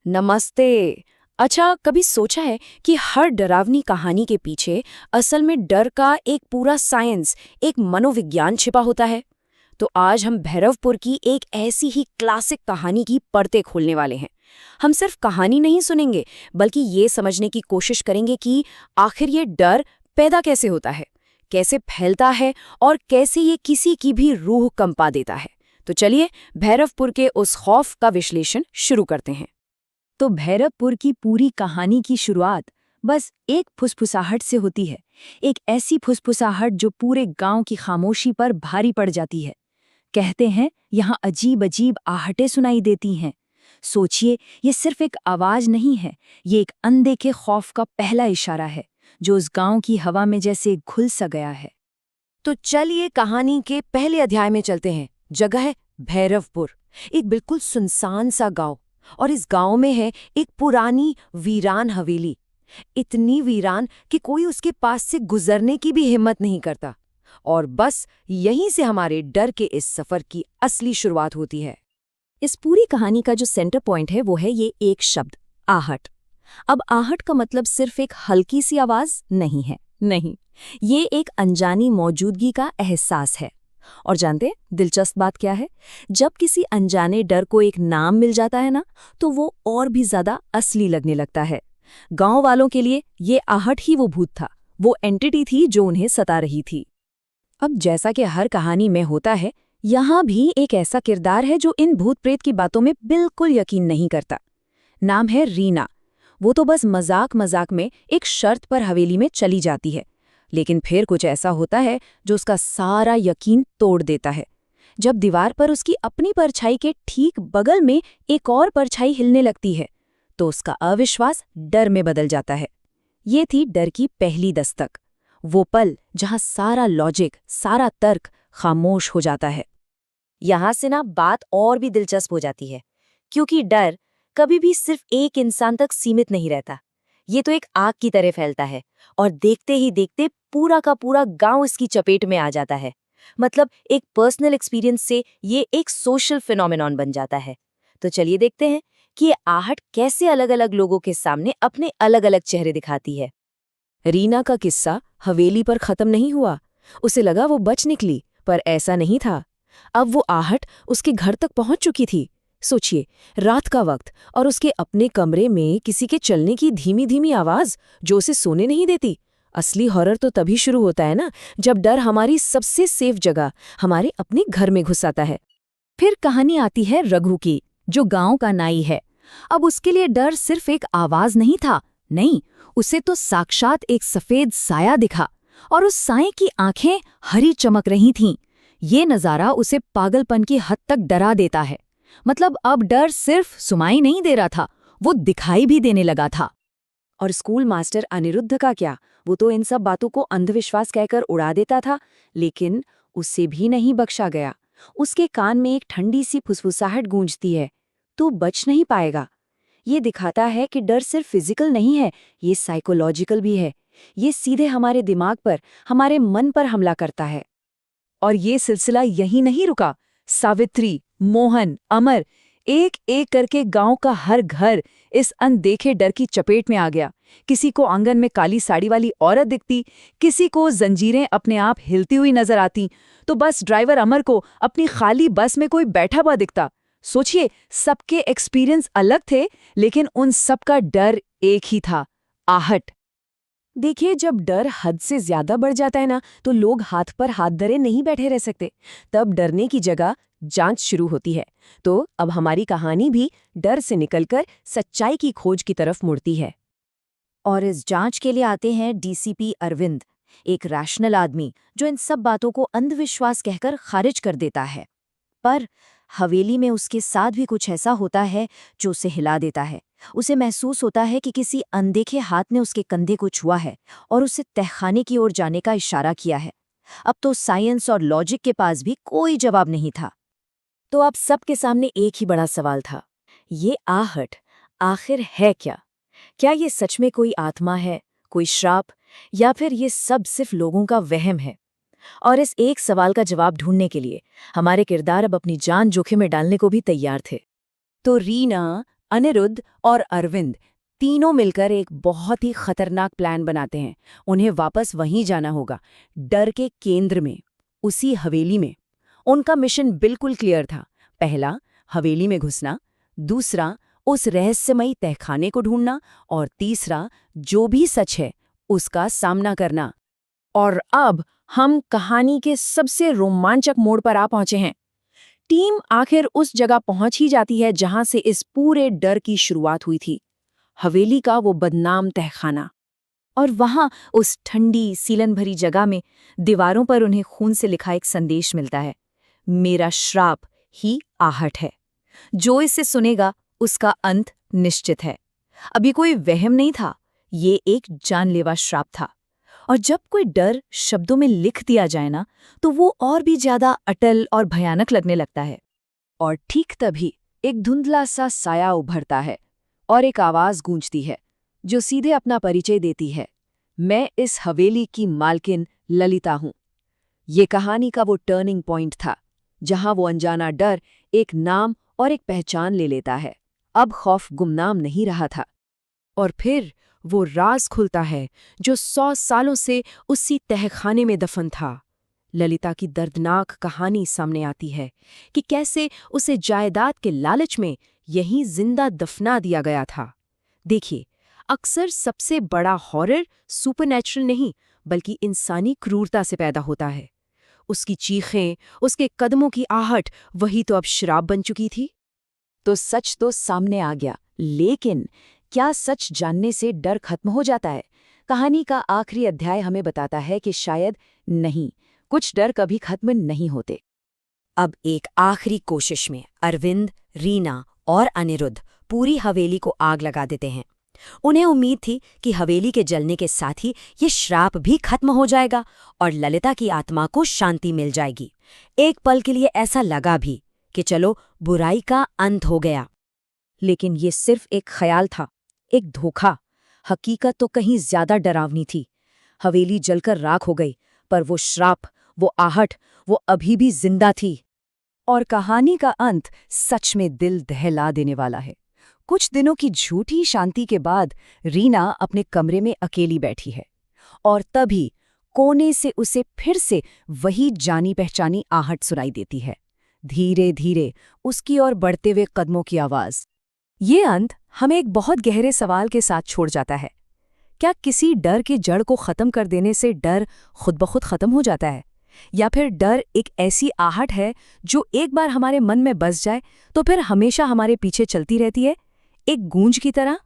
नमस्ते। अच्छा, कभी सोचा है कि हर डरावनी कहानी के पीछे असल में डर का एक पूरा साइंस, एक मनोविज्ञान छिपा होता है? तो आज हम भैरवपुर की एक ऐसी ही क्लासिक कहानी की परतें खोलने वाले हैं। हम सिर्फ कहानी नहीं सुनेंगे, बल्कि ये समझने की कोशिश करेंगे कि आखिर ये डर पैदा कैसे होता है, कैसे फैलता है और कैसे ये किसी की भी रूह कंपा देता है। तो चलिए भैरवपुर के उस खौफ का विश्लेषण शुरू करते हैं। तो भैरवपुर की पूरी कहानी की शुरुआत बस एक फुसफुसाहट से होती है। एक ऐसी फुसफुसाहट जो पूरे गांव की खामोशी पर भारी पड़ जाती है। कहते हैं यहाँ अजीब अजीब आहटें सुनाई देती हैं। सोचिए, ये सिर्फ एक आवाज नहीं है, ये एक अनदेखे खौफ का पहला इशारा है जो उस गांव की हवा में जैसे घुल सा गया है। तो चलिए कहानी के पहले अध्याय में चलते हैं। जगह है भैरवपुर, एक बिल्कुल सुनसान सा गांव। और इस गांव में है एक पुरानी वीरान हवेली, इतनी वीरान कि कोई उसके पास से गुजरने की भी हिम्मत नहीं करता। और बस यहीं से हमारे डर के इस सफर की असली शुरुआत होती है। इस पूरी कहानी का जो सेंटर पॉइंट है वो है ये एक शब्द, आहट। अब आहट का मतलब सिर्फ एक हल्की सी आवाज नहीं है, नहीं, ये एक अनजानी मौजूदगी का एहसास है। और जानते दिलचस्प बात क्या है? जब किसी अनजाने डर को एक नाम मिल जाता है ना, तो वो और भी ज्यादा असली लगने लगता है। गांव वालों के लिए ये आहट ही वो भूत था, वो एंटिटी थी जो उन्हें सता रही थी। अब जैसा कि हर कहानी में होता है, यहाँ भी एक ऐसा किरदार है जो इन भूत प्रेत की बातों में बिल्कुल यकीन नहीं करता। नाम है रीना। वो तो बस मजाक मजाक में एक शर्त पर हवेली में चली जाती है, लेकिन फिर कुछ ऐसा होता है जो उसका सारा यकीन तोड़ देता है। जब दीवार पर उसकी अपनी परछाई के ठीक बगल में एक और परछाई हिलने लगती है, तो उसका अविश्वास डर में बदल जाता है। ये थी डर की पहली दस्तक, वो पल जहां सारा लॉजिक, सारा तर्क खामोश हो जाता है। यहाँ से ना बात और भी दिलचस्प हो जाती है, क्योंकि डर कभी भी सिर्फ एक इंसान तक सीमित नहीं रहता। ये तो एक आग की तरह फैलता है और देखते ही देखते पूरा का पूरा गांव इसकी चपेट में आ जाता है। मतलब एक पर्सनल एक्सपीरियंस से ये एक सोशल फिनोमेनॉन बन जाता है। तो चलिए देखते हैं कि ये आहट कैसे अलग अलग लोगों के सामने अपने अलग अलग चेहरे दिखाती है। रीना का किस्सा हवेली पर खत्म नहीं हुआ। उसे लगा वो बच निकली, पर ऐसा नहीं था। अब वो आहट उसके घर तक पहुंच चुकी थी। सोचिए, रात का वक्त और उसके अपने कमरे में किसी के चलने की धीमी धीमी आवाज जो उसे सोने नहीं देती। असली हॉरर तो तभी शुरू होता है ना, जब डर हमारी सबसे सेफ जगह, हमारे अपने घर में घुस आता है। फिर कहानी आती है रघु की, जो गांव का नाई है। अब उसके लिए डर सिर्फ एक आवाज नहीं था, नहीं, उसे तो साक्षात एक सफेद साया दिखा, और उस साए की आंखें हरी चमक रही थीं। ये नजारा उसे पागलपन की हद तक डरा देता है। मतलब अब डर सिर्फ सुनाई नहीं दे रहा था, वो दिखाई भी देने लगा था। और स्कूल मास्टर अनिरुद्ध का क्या? वो तो इन सब बातों को अंधविश्वास कहकर उड़ा देता था, लेकिन उससे भी नहीं बख्शा गया। उसके कान में एक ठंडी सी फुसफुसाहट गूंजती है, तू बच नहीं पाएगा। ये दिखाता है कि डर सिर्फ फिजिकल नहीं है, ये साइकोलॉजिकल भी है। ये सीधे हमारे दिमाग पर, हमारे मन पर हमला करता है। और ये सिलसिला यहीं नहीं रुका। सावित्री, मोहन, अमर, एक एक करके गांव का हर घर इस अनदेखे डर की चपेट में आ गया। किसी को आंगन में काली साड़ी वाली औरत दिखती, किसी को जंजीरें अपने आप हिलती हुई नजर आती, तो बस ड्राइवर अमर को अपनी खाली बस में कोई बैठा हुआ दिखता। सोचिए, सबके एक्सपीरियंस अलग थे, लेकिन उन सबका डर एक ही था, आहट। देखिए, जब डर हद से ज्यादा बढ़ जाता है ना, तो लोग हाथ पर हाथ धरे नहीं बैठे रह सकते। तब डरने की जगह जांच शुरू होती है। तो अब हमारी कहानी भी डर से निकलकर सच्चाई की खोज की तरफ मुड़ती है। और इस जांच के लिए आते हैं डीसीपी अरविंद, एक रैशनल आदमी जो इन सब बातों को अंधविश्वास कहकर खारिज कर देता है। पर हवेली में उसके साथ भी कुछ ऐसा होता है जो उसे हिला देता है। उसे महसूस होता है कि किसी अनदेखे हाथ ने उसके कंधे को छुआ है और उसे तहखाने की ओर जाने का इशारा किया है। अब तो साइंस और लॉजिक के पास भी कोई जवाब नहीं था। तो अब सबके सामने एक ही बड़ा सवाल था, ये आहट आखिर है क्या? क्या ये सच में कोई आत्मा है, कोई श्राप, या फिर ये सब सिर्फ लोगों का वहम है? और इस एक सवाल का जवाब ढूंढने के लिए हमारे किरदार अब अपनी जान जोखिम में डालने को भी तैयार थे। तो रीना, अनिरुद्ध और अरविंद तीनों मिलकर एक बहुत ही खतरनाक प्लान बनाते हैं। उन्हें वापस वहीं जाना होगा, डर के केंद्र में, उसी हवेली में। उनका मिशन बिल्कुल क्लियर था। पहला, हवेली में घुसना, दूसरा, उस रहस्यमयी तहखाने को ढूंढना, और तीसरा, जो भी सच है उसका सामना करना। और अब हम कहानी के सबसे रोमांचक मोड़ पर आ पहुंचे हैं। टीम आखिर उस जगह पहुंच ही जाती है जहां से इस पूरे डर की शुरुआत हुई थी, हवेली का वो बदनाम तहखाना। और वहां उस ठंडी सीलन भरी जगह में दीवारों पर उन्हें खून से लिखा एक संदेश मिलता है, मेरा श्राप ही आहट है। जो इसे सुनेगा उसका अंत निश्चित है। अभी कोई वहम नहीं था, ये एक जानलेवा श्राप था। और जब कोई डर शब्दों में लिख दिया जाए ना, तो वो और भी ज्यादा अटल और भयानक लगने लगता है। और ठीक तभी एक धुंधला सा साया उभरता है और एक आवाज गूंजती है जो सीधे अपना परिचय देती है, मैं इस हवेली की मालकिन ललिता हूं। ये कहानी का वो टर्निंग पॉइंट था जहां वो अनजाना डर एक नाम और एक पहचान ले लेता है। अब खौफ गुमनाम नहीं रहा था। और फिर वो राज खुलता है जो 100 सालों से उसी तहखाने में दफन था। ललिता की दर्दनाक कहानी सामने आती है कि कैसे उसे जायदाद के लालच में यहीं जिंदा दफना दिया गया था। देखिए, अक्सर सबसे बड़ा हॉरर सुपरनैचुरल नहीं बल्कि इंसानी क्रूरता से पैदा होता है। उसकी चीखें, उसके कदमों की आहट, वही तो अब श्राप बन चुकी थी। तो सच तो सामने आ गया, लेकिन क्या सच जानने से डर खत्म हो जाता है? कहानी का आखिरी अध्याय हमें बताता है कि शायद नहीं, कुछ डर कभी खत्म नहीं होते। अब एक आखिरी कोशिश में अरविंद, रीना और अनिरुद्ध पूरी हवेली को आग लगा देते हैं। उन्हें उम्मीद थी कि हवेली के जलने के साथ ही ये श्राप भी खत्म हो जाएगा और ललिता की आत्मा को शांति मिल जाएगी। एक पल के लिए ऐसा लगा भी कि चलो बुराई का अंत हो गया। लेकिन ये सिर्फ एक ख्याल था, एक धोखा। हकीकत तो कहीं ज्यादा डरावनी थी। हवेली जलकर राख हो गई, पर वो श्राप, वो आहट, वो अभी भी जिंदा थी। और कहानी का अंत सच में दिल दहला देने वाला है। कुछ दिनों की झूठी शांति के बाद रीना अपने कमरे में अकेली बैठी है, और तभी कोने से उसे फिर से वही जानी पहचानी आहट सुनाई देती है। धीरे धीरे उसकी ओर बढ़ते हुए कदमों की आवाज। ये अंत हमें एक बहुत गहरे सवाल के साथ छोड़ जाता है। क्या किसी डर के जड़ को खत्म कर देने से डर खुद ब खुद खत्म हो जाता है, या फिर डर एक ऐसी आहट है जो एक बार हमारे मन में बस जाए तो फिर हमेशा हमारे पीछे चलती रहती है, एक गूंज की तरह?